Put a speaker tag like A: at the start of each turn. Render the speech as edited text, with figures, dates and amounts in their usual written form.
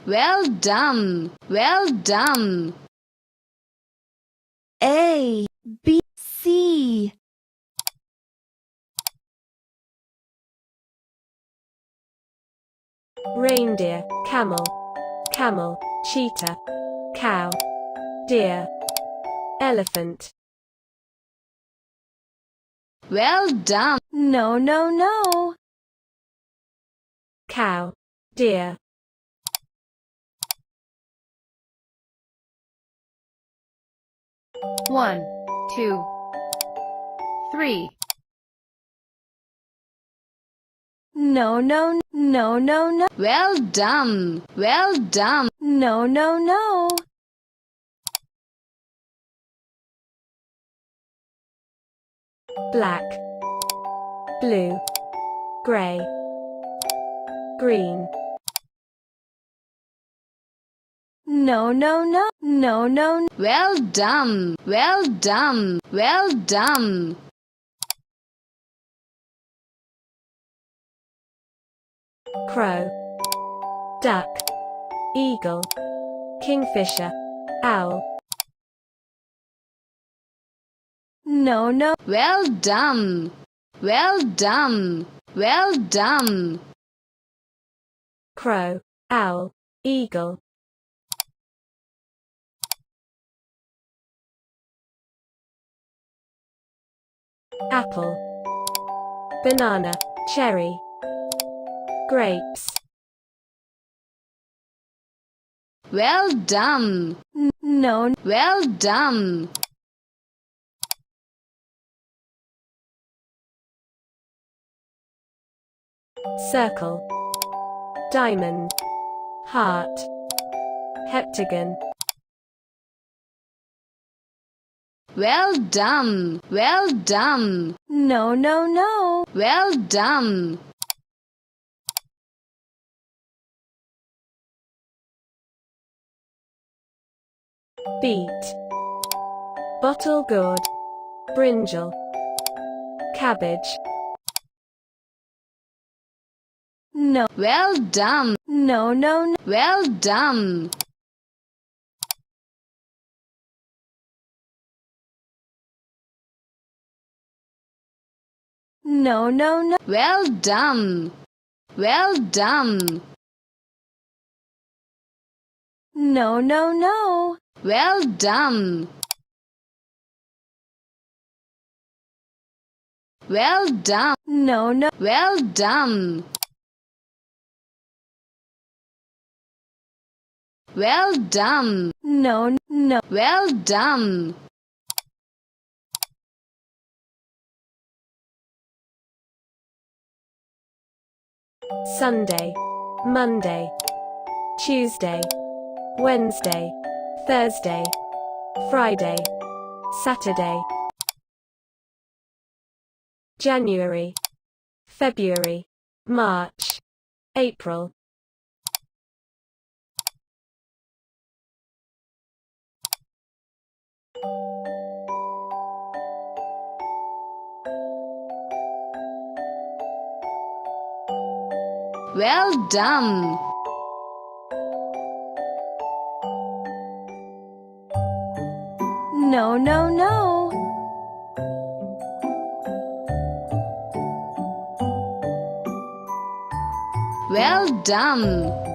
A: Well done. Well done.
B: A, B, C.
C: Reindeer, camel, camel, cheetah, cow, deer, elephant.
A: Well done.
B: No, no, no.
C: Cow, deer.
A: One, two, three.
B: No, no, no, no, no.
A: Well done. Well done.
B: No, no, no.
C: Black, blue, grey, green.
B: No, no, no, no, no.
A: Well done. Well done. Well done.
C: Crow, duck, eagle, kingfisher, owl.
B: No, no.
A: Well done. Well done. Well done.
C: Crow, owl, eagle. Apple, banana, cherry, grapes.
A: Well done.
B: No.
A: Well done.
C: Circle, diamond, heart, heptagon.
A: Well done. Well done.
B: No, no, no.
A: Well done.
C: Beet, bottle gourd, brinjal, cabbage.
B: No.
A: Well done.
B: No, no, no.
A: Well done.
B: No, no, no.
A: Well done. Well done.
B: No, no, no.
A: Well done. Well done.
B: No, no.
A: Well done. Well done.
B: No, no.
A: Well done.
C: Sunday, Monday, Tuesday, Wednesday, Thursday, Friday, Saturday. January, February, March, April.
A: Well done.
B: No, no, no.
A: Well done.